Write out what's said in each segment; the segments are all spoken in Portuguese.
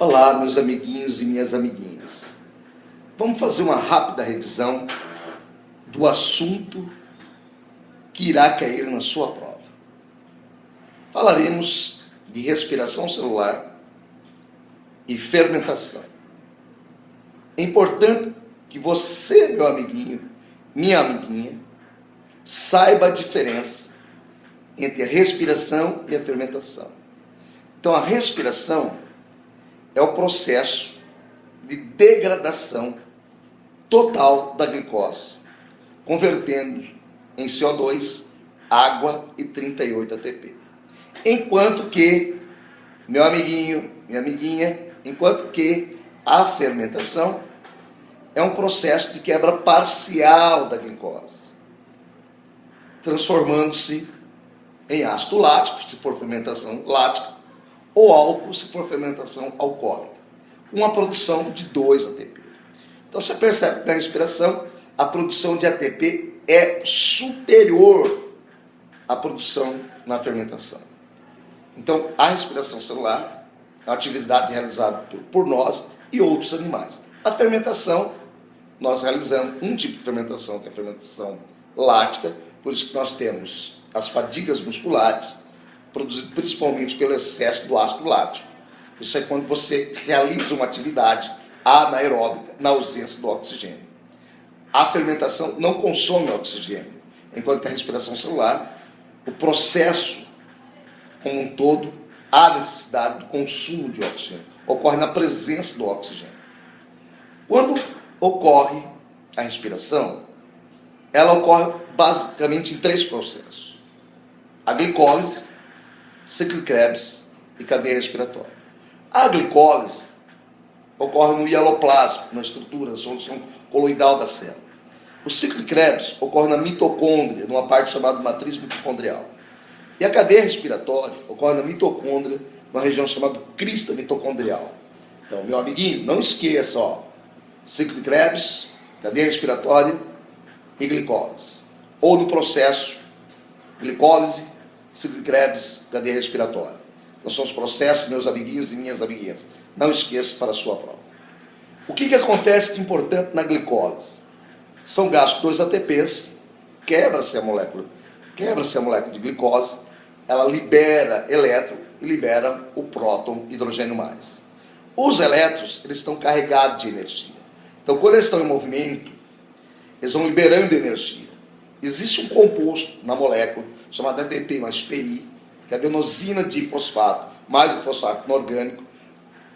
Olá, meus amiguinhos e minhas amiguinhas. Vamos fazer uma rápida revisão do assunto que irá cair na sua prova. Falaremos de respiração celular e fermentação. É importante que você, meu amiguinho, minha amiguinha, saiba a diferença entre a respiração e a fermentação. Então, a respiração é o processo de degradação total da glicose, convertendo em CO2, água e 38 ATP. Enquanto que, meu amiguinho, minha amiguinha, enquanto que a fermentação é um processo de quebra parcial da glicose, transformando-se em ácido lático, se for fermentação lática, ou álcool, se for fermentação alcoólica, com a produção de 2 ATP. Então você percebe que na respiração a produção de ATP é superior à produção na fermentação. Então a respiração celular é uma atividade realizada por nós e outros animais. A fermentação, nós realizamos um tipo de fermentação, que é a fermentação lática, por isso que nós temos as fadigas musculares, produzido principalmente pelo excesso do ácido lático. Isso é quando você realiza uma atividade anaeróbica na ausência do oxigênio. A fermentação não consome oxigênio, enquanto que a respiração celular, o processo como um todo, há necessidade do consumo de oxigênio. Ocorre na presença do oxigênio. Quando ocorre a respiração, ela ocorre basicamente em 3 processos. A glicólise, ciclo de Krebs e cadeia respiratória. A glicólise ocorre no hialoplasma, na estrutura, na solução coloidal da célula. O ciclo de Krebs ocorre na mitocôndria, numa parte chamada matriz mitocondrial. E a cadeia respiratória ocorre na mitocôndria, numa região chamada crista mitocondrial. Então, meu amiguinho, não esqueça, ciclo de Krebs, cadeia respiratória e glicólise. Ou no processo glicólise, ciclo de Krebs, cadeia respiratória. Então são os processos, meus amiguinhos e minhas amiguinhas. Não esqueça para a sua prova. O que acontece de importante na glicólise? São gastos 2 ATPs, quebra-se a molécula de glicose, ela libera elétron e libera o próton, hidrogênio mais. Os elétrons, eles estão carregados de energia. Então quando eles estão em movimento, eles vão liberando energia. Existe um composto na molécula chamado ADP mais PI, que é a adenosina difosfato mais o fosfato inorgânico,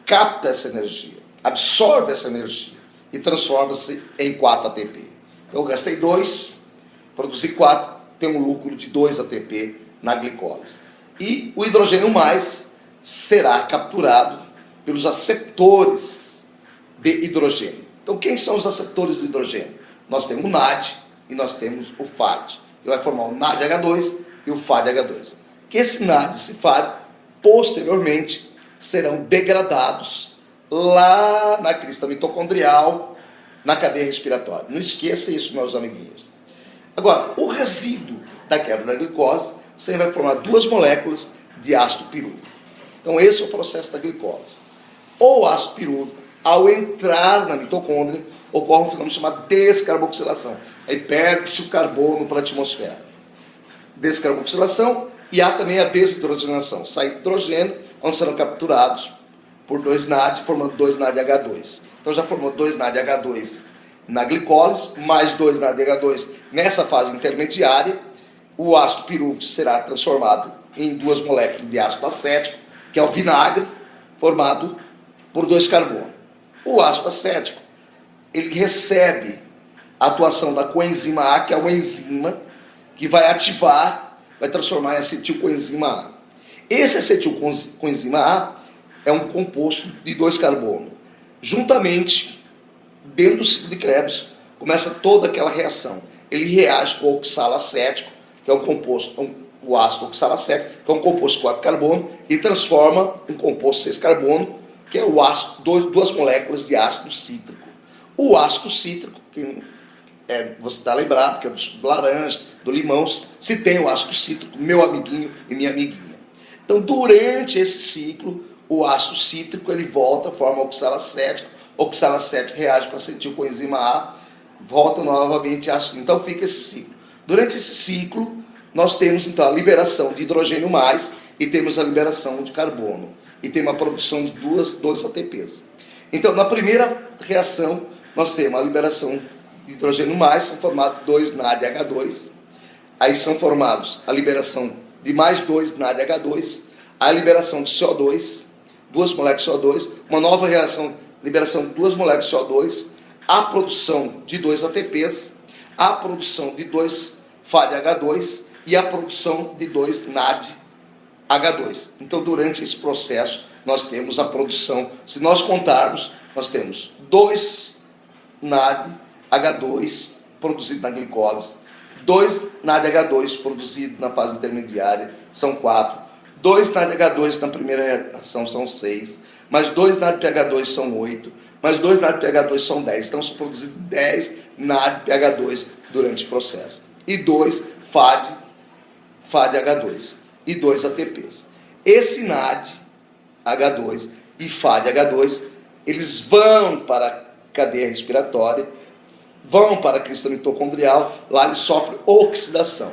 capta essa energia, absorve essa energia e transforma-se em 4 ATP. Então eu gastei 2, produzi 4, tem um lucro de 2 ATP na glicólise. E o hidrogênio mais será capturado pelos aceptores de hidrogênio. Então quem são os aceptores do hidrogênio? Nós temos o NAD, e nós temos o FAD, que vai formar o NADH2 e o FADH2. Que esse NAD e esse FAD, posteriormente, serão degradados lá na crista mitocondrial, na cadeia respiratória. Não esqueça isso, meus amiguinhos. Agora, o resíduo da quebra da glicose sempre vai formar 2 moléculas de ácido pirúvico. Então, esse é o processo da glicose. O ácido pirúvico, ao entrar na mitocôndria, ocorre um fenômeno chamado descarboxilação. Aí perde-se o carbono para a atmosfera. Descarboxilação, e há também a desidrogenação. Sai hidrogênio, onde serão capturados por 2 NAD, formando 2 NADH2. Então já formou 2 NADH2 na glicólise, mais 2 NADH2 nessa fase intermediária. O ácido pirúvico será transformado em 2 moléculas de ácido acético, que é o vinagre, formado por 2 carbonos. O ácido acético, ele recebe a atuação da coenzima A, que é uma enzima que vai ativar, vai transformar em acetilcoenzima A. Esse acetilcoenzima A é um composto de 2 carbonos. Juntamente, dentro do ciclo de Krebs, começa toda aquela reação. Ele reage com o oxalacético, que é um composto, o ácido oxalacético, que é um composto de 4 carbonos, e transforma um composto de 6 carbonos, que é o ácido, 2 moléculas de ácido cítrico. O ácido cítrico, que você está lembrado, que é do laranja, do limão, se tem o ácido cítrico, meu amiguinho e minha amiguinha. Então, durante esse ciclo, o ácido cítrico ele volta, forma oxalacético, oxalacético reage com acetilcoenzima A, volta novamente ácido. Então fica esse ciclo. Durante esse ciclo, nós temos então a liberação de hidrogênio mais e temos a liberação de carbono. E tem uma produção de dois ATPs. Então, na primeira reação, nós temos a liberação de hidrogênio mais, são formados 2 NADH2. Aí são formados a liberação de mais 2 NADH2, a liberação de CO2, 2 moléculas de CO2, uma nova reação, liberação de 2 moléculas de CO2, a produção de 2 ATPs, a produção de 2 FADH2 e a produção de 2 NADH2. Então, durante esse processo, nós temos a produção, se nós contarmos, nós temos 2 NADH2 produzido na glicólise, 2 NADH2 produzido na fase intermediária, são 4, 2 NADH2 na primeira reação são 6, mais 2 NADPH2 são 8, mais 2 NADPH2 são 10, então são produzidos 10 NADPH2 durante o processo, e 2 FADH2 e 2 ATPs. Esse NADH2 e FADH2, eles vão para a cadeia respiratória, vão para a crista mitocondrial, lá eles sofrem oxidação.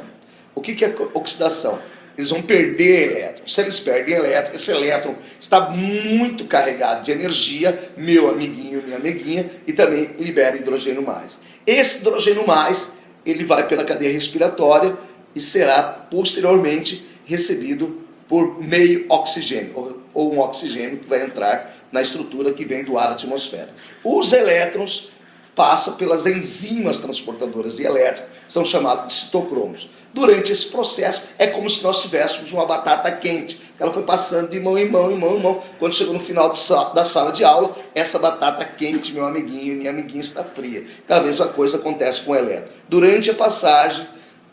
O que é oxidação? Eles vão perder elétrons. Se eles perdem elétron, esse elétron está muito carregado de energia, meu amiguinho, minha amiguinha, e também libera hidrogênio mais. Esse hidrogênio mais, ele vai pela cadeia respiratória e será posteriormente recebido por meio oxigênio, ou um oxigênio que vai entrar na estrutura que vem do ar atmosférico. Os elétrons passam pelas enzimas transportadoras de elétrons, são chamados de citocromos. Durante esse processo, é como se nós tivéssemos uma batata quente, que ela foi passando de mão em mão, em mão, em mão. Quando chegou no final da sala de aula, essa batata quente, meu amiguinho e minha amiguinha, está fria. Então, a mesma coisa acontece com o elétron. Durante a passagem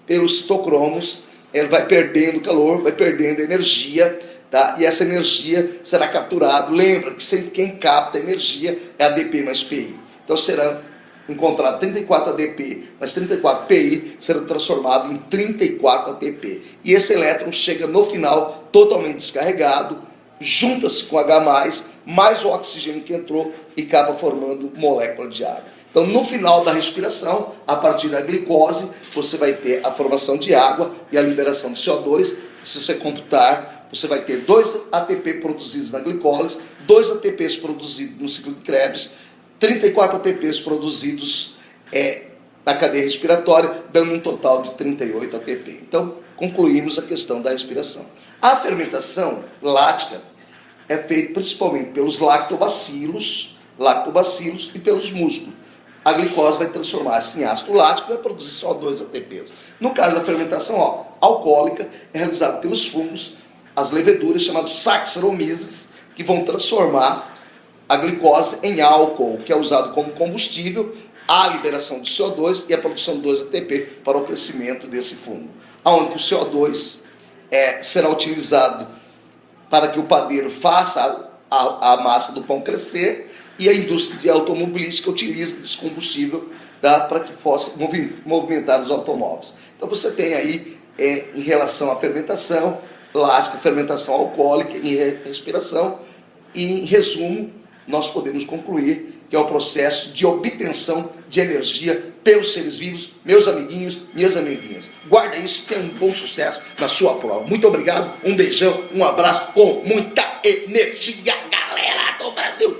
pelos citocromos, ele vai perdendo calor, vai perdendo energia, tá? E essa energia será capturada. Lembra que sempre quem capta energia é ADP mais PI. Então, será encontrado 34 ADP, mas 34 PI serão transformados em 34 ATP. E esse elétron chega no final totalmente descarregado, junta-se com H+, mais o oxigênio que entrou e acaba formando molécula de água. Então, no final da respiração, a partir da glicose, você vai ter a formação de água e a liberação de CO2. Se você computar, você vai ter 2 ATP produzidos na glicólise, 2 ATPs produzidos no ciclo de Krebs, 34 ATPs produzidos na cadeia respiratória, dando um total de 38 ATP. Então, concluímos a questão da respiração. A fermentação lática é feita principalmente pelos lactobacilos e pelos músculos. A glicose vai transformar-se em ácido lático e vai produzir só 2 ATPs. No caso da fermentação alcoólica, é realizada pelos fungos, as leveduras chamadas Saccharomyces, que vão transformar a glicose em álcool, que é usado como combustível, a liberação de CO2 e a produção de 2 ATP para o crescimento desse fungo. Onde o CO2 será utilizado para que o padeiro faça a massa do pão crescer, e a indústria de automobilística utiliza esse combustível para que possa movimentar os automóveis. Então você tem aí, em relação à fermentação lática, fermentação alcoólica e respiração, e em resumo, nós podemos concluir que é o processo de obtenção de energia pelos seres vivos, meus amiguinhos, minhas amiguinhas. Guarda isso, tenha um bom sucesso na sua prova. Muito obrigado, um beijão, um abraço com muita energia, galera do Brasil.